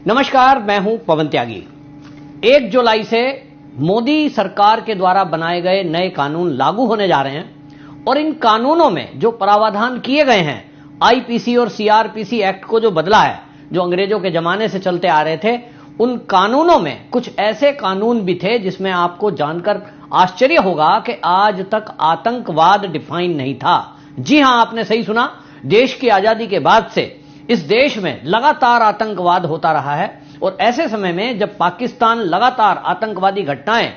नमस्कार, मैं हूं पवन त्यागी। 1 जुलाई से मोदी सरकार के द्वारा बनाए गए नए कानून लागू होने जा रहे हैं और इन कानूनों में जो प्रावधान किए गए हैं, आईपीसी और सीआरपीसी एक्ट को जो बदला है, जो अंग्रेजों के जमाने से चलते आ रहे थे, उन कानूनों में कुछ ऐसे कानून भी थे जिसमें आपको जानकर आश्चर्य होगा कि आज तक आतंकवाद डिफाइन नहीं था। जी हां, आपने सही सुना। देश की आजादी के बाद से इस देश में लगातार आतंकवाद होता रहा है और ऐसे समय में जब पाकिस्तान लगातार आतंकवादी घटनाएं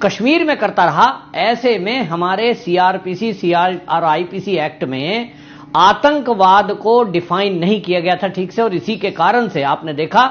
कश्मीर में करता रहा, ऐसे में हमारे सीआरपीसी और आईपीसी एक्ट में आतंकवाद को डिफाइन नहीं किया गया था ठीक से। और इसी के कारण से आपने देखा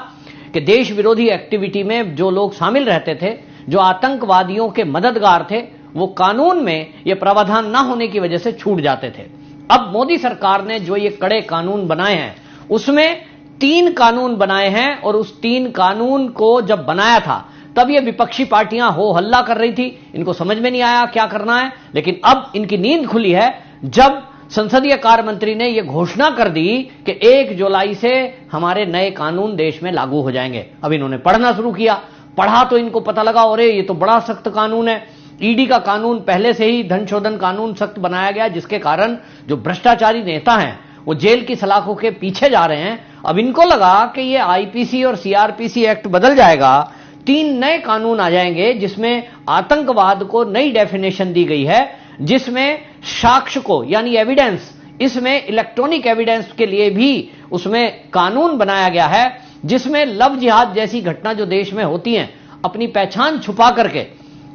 कि देश विरोधी एक्टिविटी में जो लोग शामिल रहते थे, जो आतंकवादियों के मददगार थे, वो कानून में ये प्रावधान ना होने की वजह से छूट जाते थे। अब मोदी सरकार ने जो ये कड़े कानून बनाए हैं, उसमें 3 कानून बनाए हैं और उस 3 कानून को जब बनाया था तब ये विपक्षी पार्टियां हो हल्ला कर रही थी, इनको समझ में नहीं आया क्या करना है। लेकिन अब इनकी नींद खुली है जब संसदीय कार्य मंत्री ने यह घोषणा कर दी कि 1 जुलाई से हमारे नए कानून देश में लागू हो जाएंगे। अब इन्होंने पढ़ना शुरू किया, पढ़ा तो इनको पता लगा, अरे ये तो बड़ा सख्त कानून है। ईडी का कानून पहले से ही धन शोधन कानून सख्त बनाया गया, जिसके कारण जो भ्रष्टाचारी नेता हैं वो जेल की सलाखों के पीछे जा रहे हैं। अब इनको लगा कि ये आईपीसी और सीआरपीसी एक्ट बदल जाएगा, 3 नए कानून आ जाएंगे जिसमें आतंकवाद को नई डेफिनेशन दी गई है, जिसमें साक्ष्य को यानी एविडेंस, इसमें इलेक्ट्रॉनिक एविडेंस के लिए भी उसमें कानून बनाया गया है, जिसमें लव जिहाद जैसी घटना जो देश में होती हैं, अपनी पहचान छुपा करके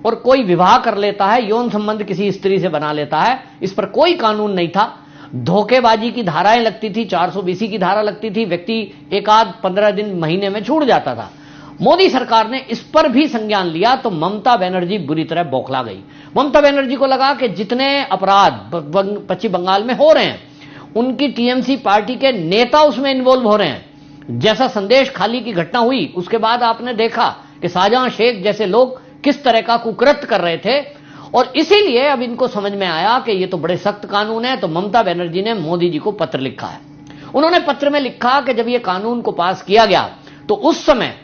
और कोई विवाह कर लेता है, यौन संबंध किसी स्त्री से बना लेता है, इस पर कोई कानून नहीं था। धोखेबाजी की धाराएं लगती थी, 420 की धारा लगती थी, व्यक्ति एक आध 15 दिन महीने में छूट जाता था। मोदी सरकार ने इस पर भी संज्ञान लिया तो ममता बनर्जी बुरी तरह बौखला गई। ममता बनर्जी को लगा कि जितने अपराध पश्चिम बंगाल में हो रहे हैं, उनकी टीएमसी पार्टी के नेता उसमें इन्वॉल्व हो रहे हैं। जैसा संदेश खाली की घटना हुई, उसके बाद आपने देखा कि शाहजहां शेख जैसे लोग किस तरह का कुकृत्य कर रहे थे, और इसीलिए अब इनको समझ में आया कि ये तो बड़े सख्त कानून है। तो ममता बनर्जी ने मोदी जी को पत्र लिखा है। उन्होंने पत्र में लिखा कि जब ये कानून को पास किया गया तो उस समय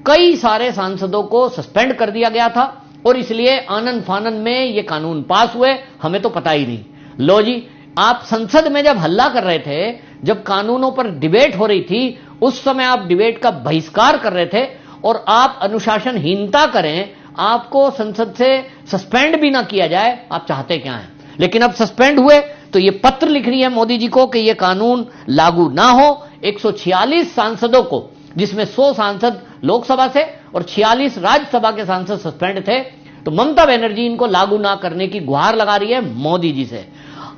कई सारे सांसदों को सस्पेंड कर दिया गया था और इसलिए आनंद फानन में ये कानून पास हुए, हमें तो पता ही नहीं। लो जी, आप संसद में जब हल्ला कर रहे थे, जब कानूनों पर डिबेट हो रही थी, उस समय आप डिबेट का बहिष्कार कर रहे थे और आप अनुशासनहीनता करें, आपको संसद से सस्पेंड भी ना किया जाए, आप चाहते क्या हैं? लेकिन अब सस्पेंड हुए तो ये पत्र लिख रही है मोदी जी को कि ये कानून लागू ना हो। 146 सांसदों को, जिसमें 100 सांसद लोकसभा से और 46 राज्यसभा के सांसद सस्पेंड थे, तो ममता बनर्जी इनको लागू ना करने की गुहार लगा रही है मोदी जी से।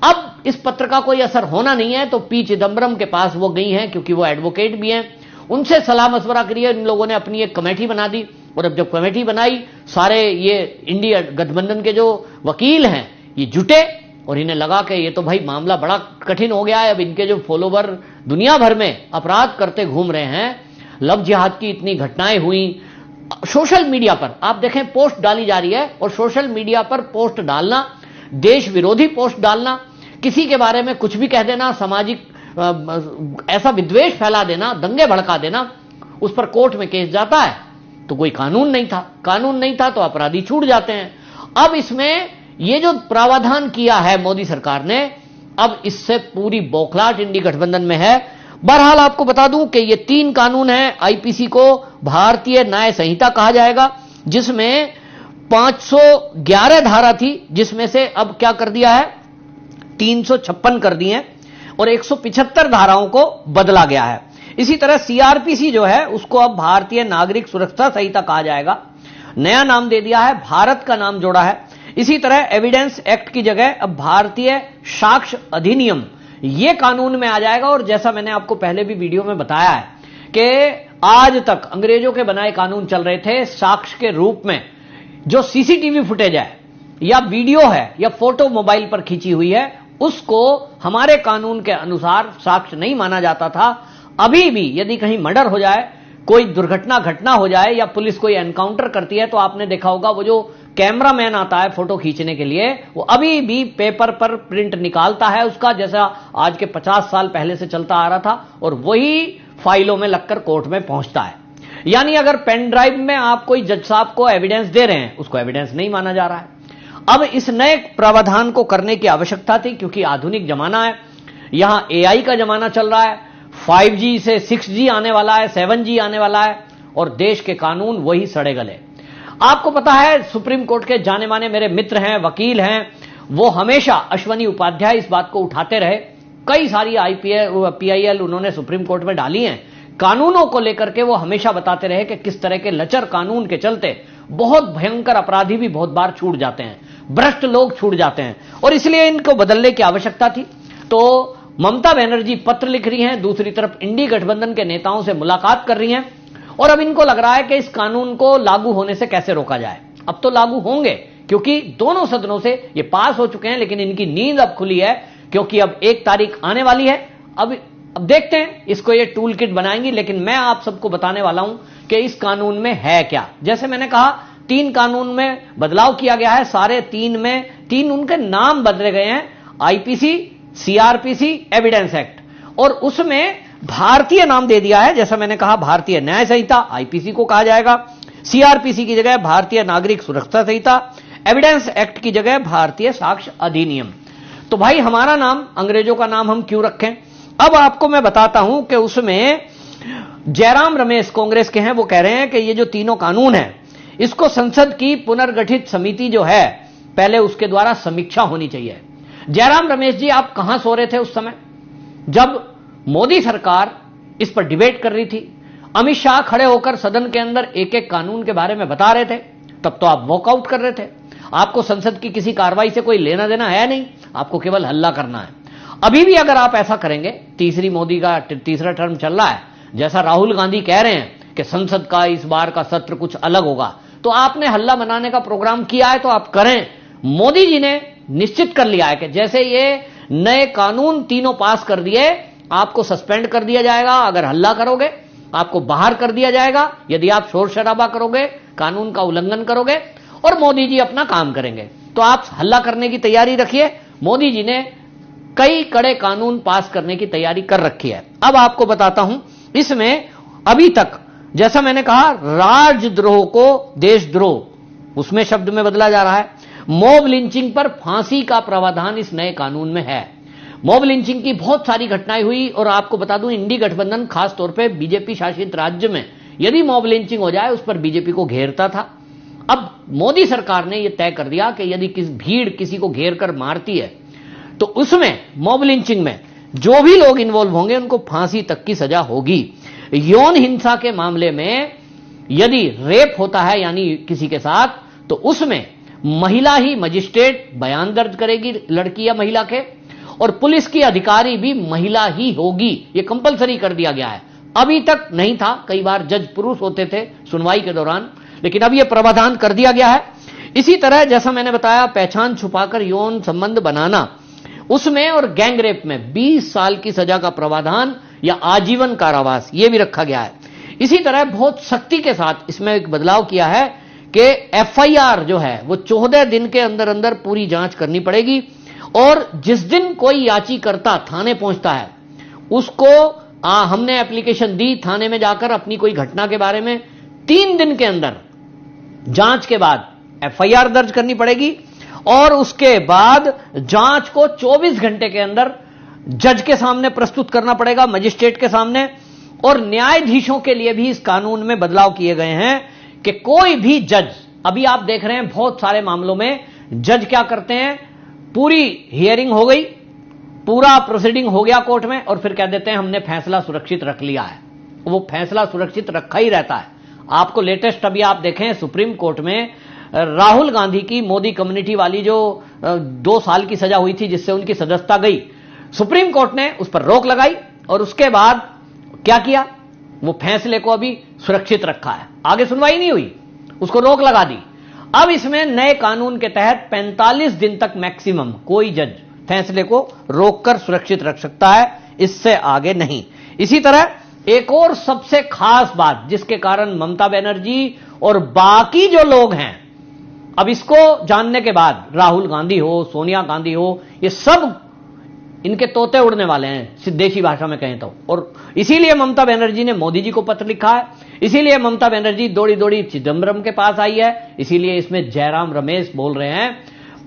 अब इस पत्र का कोई असर होना नहीं है तो पी चिदम्बरम के पास वो गई हैं, क्योंकि वो एडवोकेट भी हैं, उनसे सलाह मशवरा करिए। इन लोगों ने अपनी एक कमेटी बना दी और अब जब कमेटी बनाई, सारे ये इंडिया गठबंधन के जो वकील हैं ये जुटे और इन्हें लगा कि ये तो भाई मामला बड़ा कठिन हो गया है। अब इनके जो फॉलोवर दुनिया भर में अपराध करते घूम रहे हैं, लव जिहाद की इतनी घटनाएं हुई, सोशल मीडिया पर आप देखें पोस्ट डाली जा रही है और सोशल मीडिया पर पोस्ट डालना, देश विरोधी पोस्ट डालना, किसी के बारे में कुछ भी कह देना, सामाजिक ऐसा विद्वेष फैला देना, दंगे भड़का देना, उस पर कोर्ट में केस जाता है। तो कोई कानून नहीं था, कानून नहीं था तो अपराधी छूट जाते हैं। अब इसमें ये जो प्रावधान किया है मोदी सरकार ने, अब इससे पूरी बौखलाहट इंडी गठबंधन में है। बहरहाल आपको बता दूं कि ये 3 कानून हैं। आईपीसी को भारतीय न्याय संहिता कहा जाएगा, जिसमें 511 धारा थी, जिसमें से अब क्या कर दिया है, 356 कर दिए और 175 धाराओं को बदला गया है। इसी तरह सीआरपीसी जो है उसको अब भारतीय नागरिक सुरक्षा संहिता कहा जाएगा, नया नाम दे दिया है, भारत का नाम जोड़ा है। इसी तरह एविडेंस एक्ट की जगह अब भारतीय साक्ष्य अधिनियम ये कानून में आ जाएगा। और जैसा मैंने आपको पहले भी वीडियो में बताया है कि आज तक अंग्रेजों के बनाए कानून चल रहे थे साक्ष्य के रूप में। जो सीसीटीवी फुटेज है या वीडियो है या फोटो मोबाइल पर खींची हुई है, उसको हमारे कानून के अनुसार साक्ष्य नहीं माना जाता था। अभी भी यदि कहीं मर्डर हो जाए, कोई दुर्घटना घटना हो जाए या पुलिस कोई एनकाउंटर करती है, तो आपने देखा होगा वो जो कैमरामैन आता है फोटो खींचने के लिए, वो अभी भी पेपर पर प्रिंट निकालता है उसका, जैसा आज के 50 साल पहले से चलता आ रहा था, और वही फाइलों में लगकर कोर्ट में पहुंचता है। यानी अगर पेन ड्राइव में आप कोई जज साहब को एविडेंस दे रहे हैं, उसको एविडेंस नहीं माना जा रहा है। अब इस नए प्रावधान को करने की आवश्यकता थी, क्योंकि आधुनिक जमाना है, यहां एआई का जमाना चल रहा है, 5G से 6G आने वाला है, 7G आने वाला है, और देश के कानून वही सड़े गले। आपको पता है, सुप्रीम कोर्ट के जाने माने मेरे मित्र हैं, वकील हैं, वो हमेशा, अश्वनी उपाध्याय, इस बात को उठाते रहे। कई सारी PIL उन्होंने सुप्रीम कोर्ट में डाली हैं। कानूनों को लेकर के वो हमेशा बताते रहे कि किस तरह के लचर कानून के चलते बहुत भयंकर अपराधी भी बहुत बार छूट जाते हैं, भ्रष्ट लोग छूट जाते हैं, और इसलिए इनको बदलने की आवश्यकता थी। तो ममता बनर्जी पत्र लिख रही हैं, दूसरी तरफ इंडी गठबंधन के नेताओं से मुलाकात कर रही हैं, और अब इनको लग रहा है कि इस कानून को लागू होने से कैसे रोका जाए। अब तो लागू होंगे, क्योंकि दोनों सदनों से ये पास हो चुके हैं, लेकिन इनकी नींद अब खुली है, क्योंकि अब 1 तारीख आने वाली है। अब देखते हैं, इसको ये टूल किट बनाएंगी। लेकिन मैं आप सबको बताने वाला हूं कि इस कानून में है क्या। जैसे मैंने कहा, 3 कानून में बदलाव किया गया है, सारे 3 में 3 उनके नाम बदले गए हैं, IPC, CRPC, एविडेंस एक्ट, और उसमें भारतीय नाम दे दिया है। जैसा मैंने कहा, भारतीय न्याय संहिता IPC को कहा जाएगा, CRPC की जगह भारतीय नागरिक सुरक्षा संहिता, एविडेंस एक्ट की जगह भारतीय साक्ष्य अधिनियम। तो भाई, हमारा नाम, अंग्रेजों का नाम हम क्यों रखें? अब आपको मैं बताता हूं कि उसमें जयराम रमेश कांग्रेस के हैं, वो कह रहे हैं कि ये जो तीनों कानून हैं, इसको संसद की पुनर्गठित समिति जो है, पहले उसके द्वारा समीक्षा होनी चाहिए। जयराम रमेश जी, आप कहां सो रहे थे उस समय जब मोदी सरकार इस पर डिबेट कर रही थी? अमित शाह खड़े होकर सदन के अंदर एक एक कानून के बारे में बता रहे थे, तब तो आप वॉकआउट कर रहे थे। आपको संसद की किसी कार्रवाई से कोई लेना देना है नहीं, आपको केवल हल्ला करना है। अभी भी अगर आप ऐसा करेंगे, तीसरी मोदी का तीसरा टर्म चल रहा है, जैसा राहुल गांधी कह रहे हैं कि संसद का इस बार का सत्र कुछ अलग होगा, तो आपने हल्ला मनाने का प्रोग्राम किया है तो आप करें। मोदी जी ने निश्चित कर लिया है कि जैसे ये नए कानून तीनों पास कर दिए, आपको सस्पेंड कर दिया जाएगा अगर हल्ला करोगे, आपको बाहर कर दिया जाएगा यदि आप शोर शराबा करोगे, कानून का उल्लंघन करोगे, और मोदी जी अपना काम करेंगे। तो आप हल्ला करने की तैयारी रखिए। मोदी जी ने कई कड़े कानून पास करने की तैयारी कर रखी है। अब आपको बताता हूं, इसमें अभी तक, जैसा मैंने कहा, राजद्रोह को देशद्रोह, उसमें शब्द में बदला जा रहा है। मॉब लिंचिंग पर फांसी का प्रावधान इस नए कानून में है। मॉब लिंचिंग की बहुत सारी घटनाएं हुई, और आपको बता दूं, इंडी गठबंधन खास तौर पे बीजेपी शासित राज्य में यदि मॉब लिंचिंग हो जाए, उस पर बीजेपी को घेरता था। अब मोदी सरकार ने यह तय कर दिया कि यदि भीड़ किसी को घेर कर मारती है, तो उसमें मॉब लिंचिंग में जो भी लोग इन्वॉल्व होंगे उनको फांसी तक की सजा होगी। यौन हिंसा के मामले में यदि रेप होता है यानी किसी के साथ, तो उसमें महिला ही मजिस्ट्रेट बयान दर्ज करेगी, लड़की या महिला के, और पुलिस की अधिकारी भी महिला ही होगी। यह कंपलसरी कर दिया गया है। अभी तक नहीं था, कई बार जज पुरुष होते थे सुनवाई के दौरान, लेकिन अब यह प्रावधान कर दिया गया है। इसी तरह जैसा मैंने बताया, पहचान छुपाकर यौन संबंध बनाना, उसमें और गैंग रेप में 20 साल की सजा का प्रावधान या आजीवन कारावास, यह भी रखा गया है। इसी तरह बहुत सख्ती के साथ इसमें एक बदलाव किया है कि FIR जो है वो 14 दिन के अंदर अंदर पूरी जांच करनी पड़ेगी, और जिस दिन कोई याचिकर्ता थाने पहुंचता है उसको हमने एप्लीकेशन दी, थाने में जाकर अपनी कोई घटना के बारे में 3 दिन के अंदर जांच के बाद FIR दर्ज करनी पड़ेगी, और उसके बाद जांच को 24 घंटे के अंदर जज के सामने प्रस्तुत करना पड़ेगा, मजिस्ट्रेट के सामने। और न्यायाधीशों के लिए भी इस कानून में बदलाव किए गए हैं कि कोई भी जज, अभी आप देख रहे हैं बहुत सारे मामलों में जज क्या करते हैं, पूरी हियरिंग हो गई, पूरा प्रोसीडिंग हो गया कोर्ट में, और फिर कह देते हैं हमने फैसला सुरक्षित रख लिया है। वो फैसला सुरक्षित रखा ही रहता है। आपको लेटेस्ट अभी आप देखें, सुप्रीम कोर्ट में राहुल गांधी की मोदी कम्युनिटी वाली जो 2 साल की सजा हुई थी जिससे उनकी सदस्यता गई, सुप्रीम कोर्ट ने उस पर रोक लगाई, और उसके बाद क्या किया, वो फैसले को अभी सुरक्षित रखा है, आगे सुनवाई नहीं हुई, उसको रोक लगा दी। अब इसमें नए कानून के तहत 45 दिन तक मैक्सिमम कोई जज फैसले को रोककर सुरक्षित रख सकता है, इससे आगे नहीं। इसी तरह एक और सबसे खास बात जिसके कारण ममता बनर्जी और बाकी जो लोग हैं, अब इसको जानने के बाद राहुल गांधी हो, सोनिया गांधी हो, ये सब इनके तोते उड़ने वाले हैं, सिद्धेशी भाषा में कहें तो। और इसीलिए ममता बनर्जी ने मोदी जी को पत्र लिखा है। इसीलिए ममता बनर्जी दौड़ी दौड़ी चिदंबरम के पास आई है। इसीलिए इसमें जयराम रमेश बोल रहे हैं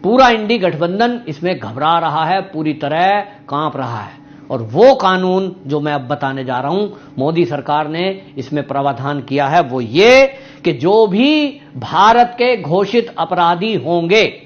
पूरा इंडी गठबंधन इसमें घबरा रहा है, पूरी तरह कांप रहा है। और वो कानून जो मैं अब बताने जा रहा हूं, मोदी सरकार ने इसमें प्रावधान किया है, वो ये कि जो भी भारत के घोषित अपराधी होंगे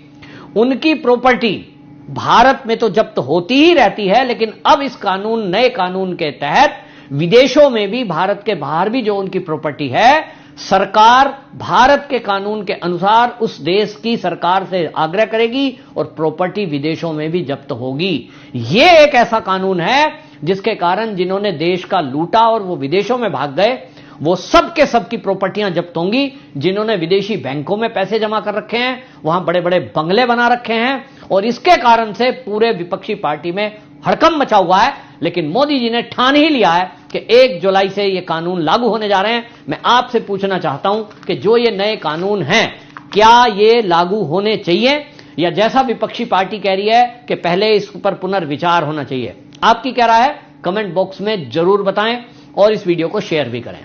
उनकी प्रॉपर्टी भारत में तो जब्त होती ही रहती है, लेकिन अब इस कानून, नए कानून के तहत विदेशों में भी, भारत के बाहर भी जो उनकी प्रॉपर्टी है, सरकार भारत के कानून के अनुसार उस देश की सरकार से आग्रह करेगी और प्रॉपर्टी विदेशों में भी जब्त होगी। यह एक ऐसा कानून है जिसके कारण जिन्होंने देश का लूटा और वो विदेशों में भाग गए, वो सब के सब की प्रॉपर्टियां जब्त होंगी। जिन्होंने विदेशी बैंकों में पैसे जमा कर रखे हैं, वहां बड़े बड़े बंगले बना रखे हैं, और इसके कारण से पूरे विपक्षी पार्टी में हड़कंप मचा हुआ है। लेकिन मोदी जी ने ठान ही लिया है कि 1 जुलाई से ये कानून लागू होने जा रहे हैं। मैं आपसे पूछना चाहता हूं कि जो ये नए कानून हैं, क्या ये लागू होने चाहिए, या जैसा विपक्षी पार्टी कह रही है कि पहले इस पर पुनर्विचार होना चाहिए? आपकी क्या राय है? कमेंट बॉक्स में जरूर बताएं और इस वीडियो को शेयर भी करें।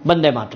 वंदे मातरम।